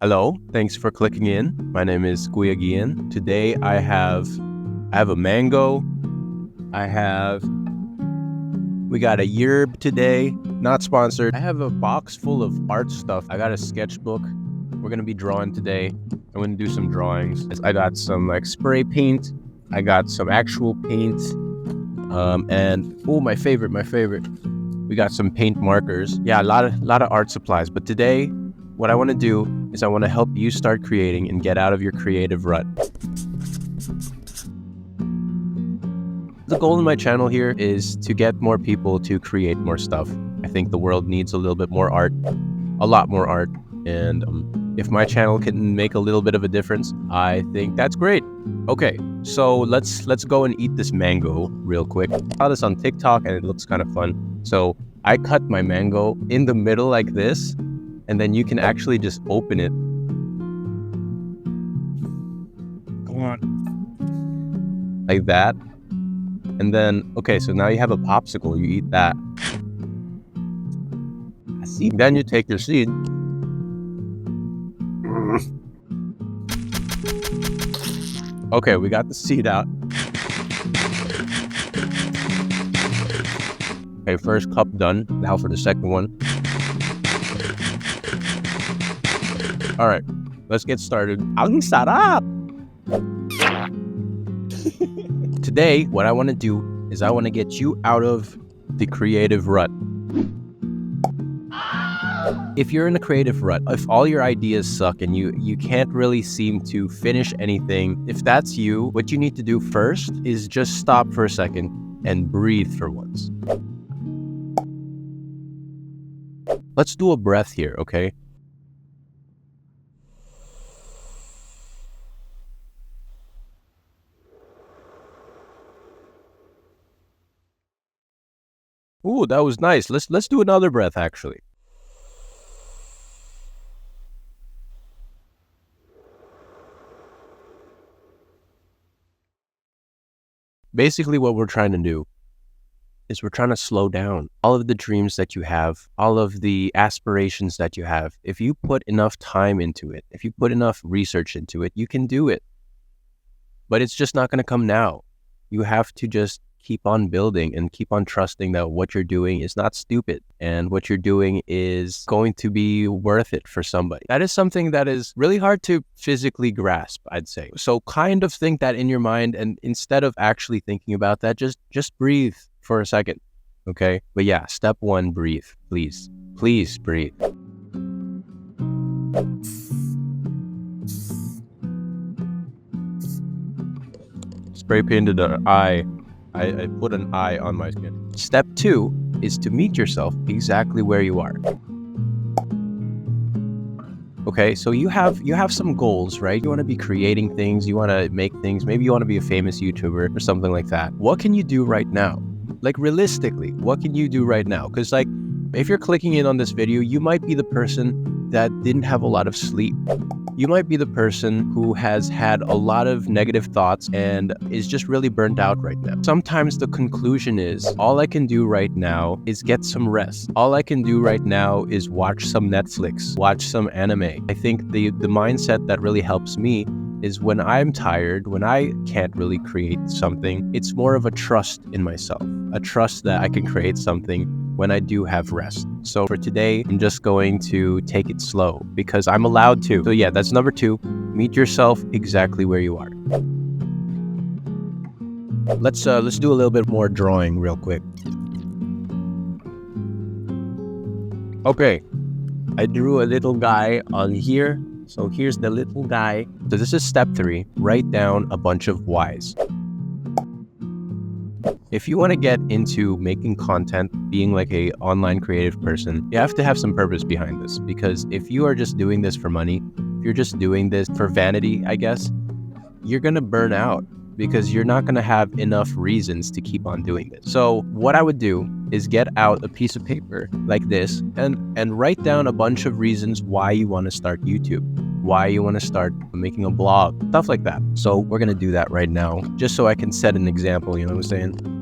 Hello, thanks for clicking in. My name is Kuya Gian. Today I have a mango. We got a yerb today, not sponsored. I have a box full of art stuff. I got a sketchbook. We're gonna be drawing today. I'm gonna do some drawings. I got some spray paint. I got some actual paint. And my favorite. We got some paint markers. Yeah, a lot of art supplies. But today, what I want to do is I want to help you start creating and get out of your creative rut. The goal in my channel here is to get more people to create more stuff. I think the world needs a little bit more art, a lot more art. And if my channel can make a little bit of a difference, I think that's great. Okay, so let's go and eat this mango real quick. I saw this on TikTok and it looks kind of fun. So I cut my mango in the middle like this, and then you can actually just open it. Come on. Like that. And then, okay, so now you have a popsicle. You eat that. Then you take your seed. Okay, we got the seed out. Okay, first cup done. Now for the second one. All right, let's get started. Ang sarap! Today, what I want to do is I want to get you out of the creative rut. If you're in a creative rut, if all your ideas suck and you can't really seem to finish anything, if that's you, what you need to do first is just stop for a second and breathe for once. Let's do a breath here, okay? Ooh, that was nice. Let's do another breath actually. Basically what we're trying to do is we're trying to slow down all of the dreams that you have, all of the aspirations that you have. If you put enough time into it, if you put enough research into it, you can do it. But it's just not going to come now. You have to just keep on building and keep on trusting that what you're doing is not stupid and what you're doing is going to be worth it for somebody. That is something that is really hard to physically grasp, I'd say. So kind of think that in your mind, and instead of actually thinking about that, just breathe for a second, okay? But yeah, step one, breathe, please. Please breathe. Spray painted an eye. I put an eye on my skin. Step two is to meet yourself exactly where you are. Okay, so you have some goals, right? You want to be creating things, you want to make things, maybe you want to be a famous YouTuber or something like that. What can you do right now? Like realistically, what can you do right now? Because if you're clicking in on this video, you might be the person that didn't have a lot of sleep. You might be the person who has had a lot of negative thoughts and is just really burnt out right now. Sometimes the conclusion is, all I can do right now is get some rest. All I can do right now is watch some Netflix, watch some anime. I think the mindset that really helps me is when I'm tired, when I can't really create something, it's more of a trust in myself, a trust that I can create something when I do have rest. So for today, I'm just going to take it slow because I'm allowed to. So yeah, that's number two. Meet yourself exactly where you are. Let's do a little bit more drawing real quick. Okay, I drew a little guy on here. So here's the little guy. So this is step three. Write down a bunch of whys. If you want to get into making content, being like a online creative person, you have to have some purpose behind this. Because if you are just doing this for money, if you're just doing this for vanity, I guess, you're going to burn out because you're not going to have enough reasons to keep on doing this. So what I would do is get out a piece of paper like this and write down a bunch of reasons why you want to start YouTube, why you want to start making a blog, stuff like that. So we're going to do that right now, just so I can set an example, you know what I'm saying?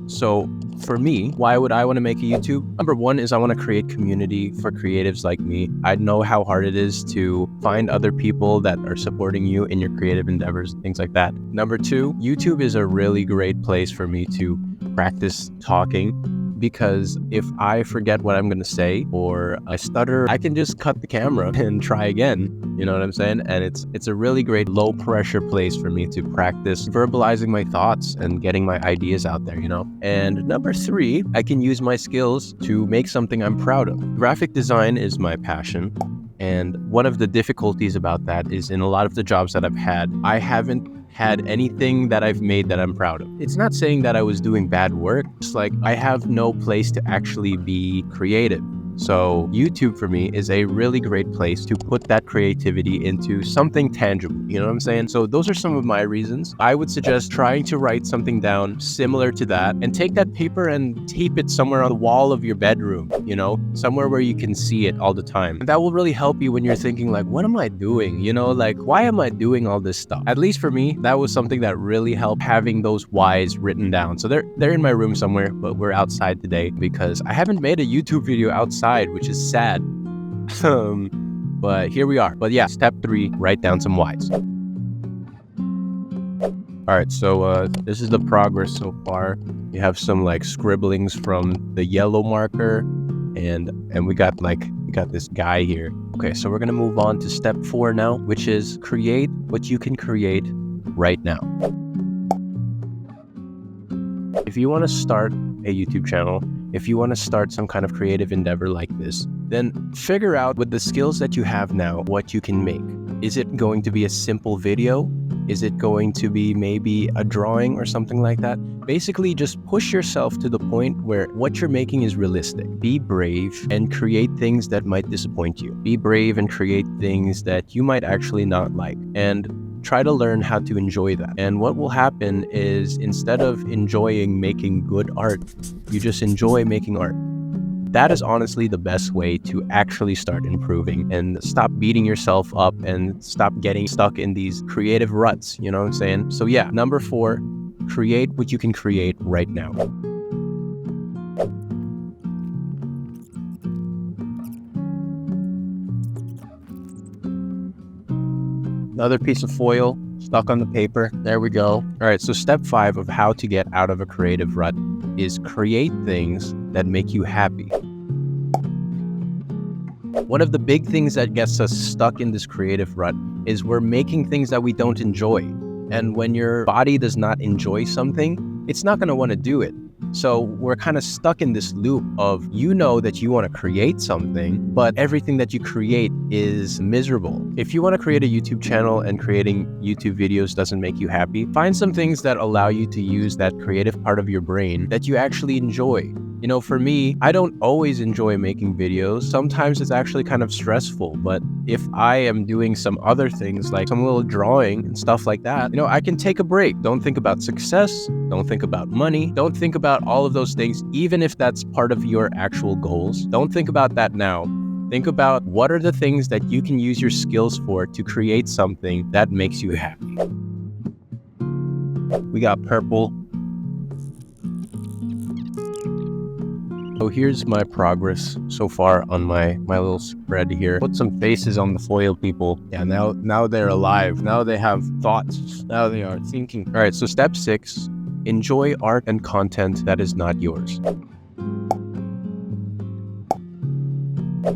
So for me, why would I want to make a YouTube? Number one is I want to create community for creatives like me. I know how hard it is to find other people that are supporting you in your creative endeavors, things like that. Number two, YouTube is a really great place for me to practice talking, because if I forget what I'm going to say or I stutter, I can just cut the camera and try again. You know what I'm saying? And it's a really great low pressure place for me to practice verbalizing my thoughts and getting my ideas out there, you know? And number three, I can use my skills to make something I'm proud of. Graphic design is my passion. And one of the difficulties about that is in a lot of the jobs that I've had, I haven't had anything that I've made that I'm proud of. It's not saying that I was doing bad work. It's like I have no place to actually be creative. So YouTube for me is a really great place to put that creativity into something tangible. You know what I'm saying? So those are some of my reasons. I would suggest trying to write something down similar to that and take that paper and tape it somewhere on the wall of your bedroom, you know, somewhere where you can see it all the time. And that will really help you when you're thinking like, what am I doing? You know, like, why am I doing all this stuff? At least for me, that was something that really helped, having those whys written down. So they're in my room somewhere, but we're outside today because I haven't made a YouTube video outside, which is sad. But here we are. But yeah, step 3, write down some whys. All right, so this is the progress so far. You have some like scribblings from the yellow marker, and we got this guy here. Okay, so we're gonna move on to step 4 now, which is create what you can create right now. If you want to start a YouTube channel, if you want to start some kind of creative endeavor like this, then figure out with the skills that you have now what you can make. Is it going to be a simple video? Is it going to be maybe a drawing or something like that? Basically, just push yourself to the point where what you're making is realistic. Be brave and create things that might disappoint you. Be brave and create things that you might actually not like. And try to learn how to enjoy that. And what will happen is, instead of enjoying making good art, you just enjoy making art. That is honestly the best way to actually start improving and stop beating yourself up and stop getting stuck in these creative ruts. You know what I'm saying? So yeah, number 4, create what you can create right now. Another piece of foil stuck on the paper. There we go. All right, so step 5 of how to get out of a creative rut is create things that make you happy. One of the big things that gets us stuck in this creative rut is we're making things that we don't enjoy. And when your body does not enjoy something, it's not going to want to do it. So we're kind of stuck in this loop of, you know, that you want to create something, but everything that you create is miserable. If you want to create a YouTube channel and creating YouTube videos doesn't make you happy, find some things that allow you to use that creative part of your brain that you actually enjoy. You know, for me, I don't always enjoy making videos. Sometimes it's actually kind of stressful, but if I am doing some other things, like some little drawing and stuff like that, you know, I can take a break. Don't think about success. Don't think about money. Don't think about all of those things, even if that's part of your actual goals. Don't think about that now. Think about what are the things that you can use your skills for to create something that makes you happy. We got purple. So here's my progress so far on my little spread here. Put some faces on the foil, people. Yeah, now they're alive. Now they have thoughts. Now they are thinking. All right, so step 6, enjoy art and content that is not yours.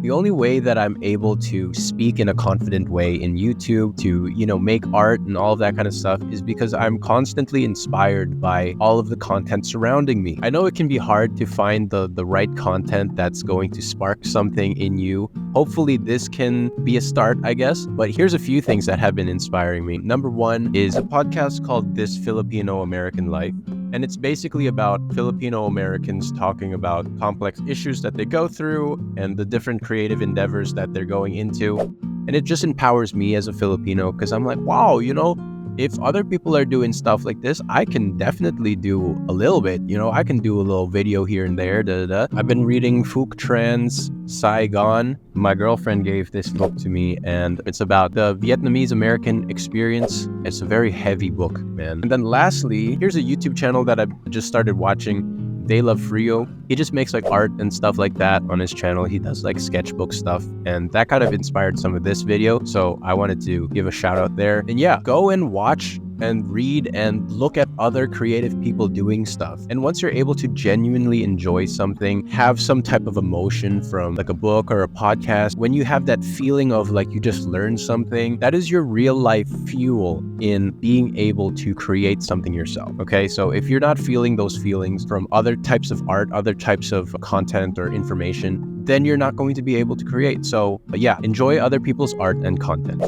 The only way that I'm able to speak in a confident way in YouTube, to, you know, make art and all of that kind of stuff, is because I'm constantly inspired by all of the content surrounding me. I know it can be hard to find the right content that's going to spark something in you. Hopefully this can be a start, I guess. But here's a few things that have been inspiring me. Number 1 is a podcast called This Filipino American Life. And it's basically about Filipino Americans talking about complex issues that they go through and the different creative endeavors that they're going into. And it just empowers me as a Filipino, because I'm like, wow, you know, if other people are doing stuff like this, I can definitely do a little bit. You know, I can do a little video here and there. I've been reading Phuc Tran's Sigh. My girlfriend gave this book to me, and it's about the Vietnamese American experience. It's a very heavy book, man. And then lastly, here's a YouTube channel that I've just started watching. They Love Frio. He just makes like art and stuff like that on his channel. He does like sketchbook stuff, and that kind of inspired some of this video. So I wanted to give a shout out there. And yeah, go and watch and read and look at other creative people doing stuff. And once you're able to genuinely enjoy something, have some type of emotion from like a book or a podcast, when you have that feeling of like you just learned something, that is your real life fuel in being able to create something yourself. Okay, so if you're not feeling those feelings from other types of art, other types of content or information, then you're not going to be able to create. So yeah, enjoy other people's art and content.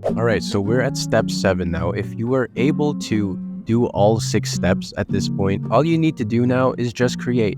All right, so we're at step 7 now. If you were able to do all 6 steps at this point, all you need to do now is just create.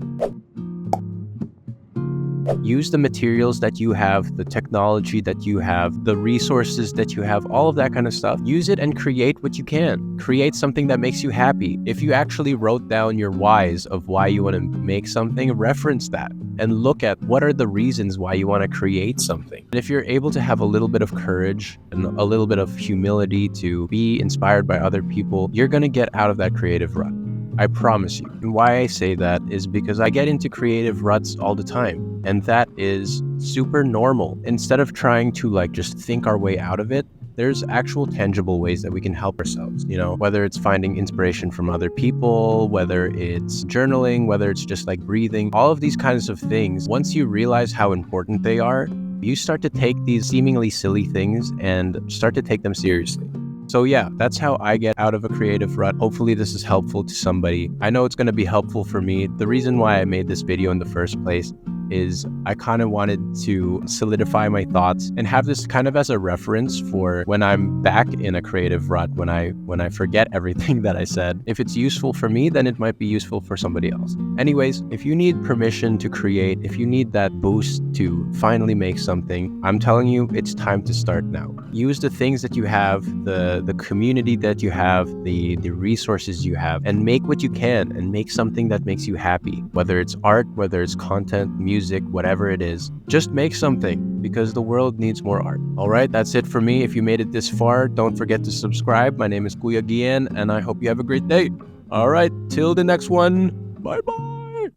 Use the materials that you have, the technology that you have, the resources that you have, all of that kind of stuff. Use it and create what you can. Create something that makes you happy. If you actually wrote down your whys of why you want to make something, reference that and look at what are the reasons why you want to create something. And if you're able to have a little bit of courage and a little bit of humility to be inspired by other people, you're going to get out of that creative rut. I promise you. And why I say that is because I get into creative ruts all the time, and that is super normal. Instead of trying to like just think our way out of it, there's actual tangible ways that we can help ourselves, you know, whether it's finding inspiration from other people, whether it's journaling, whether it's just like breathing, all of these kinds of things. Once you realize how important they are, you start to take these seemingly silly things and start to take them seriously. So yeah, that's how I get out of a creative rut. Hopefully this is helpful to somebody. I know it's going to be helpful for me. The reason why I made this video in the first place is I kind of wanted to solidify my thoughts and have this kind of as a reference for when I'm back in a creative rut, when I forget everything that I said. If it's useful for me, then it might be useful for somebody else. Anyways, if you need permission to create, if you need that boost to finally make something, I'm telling you, it's time to start now. Use the things that you have, the community that you have, the resources you have, and make what you can and make something that makes you happy. Whether it's art, whether it's content, music, whatever it is, just make something because the world needs more art. All right, that's it for me. If you made it this far, don't forget to subscribe. My name is Kuya Gian, and I hope you have a great day. All right, till the next one. Bye-bye.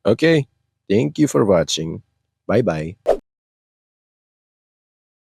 Okay, thank you for watching. Bye-bye.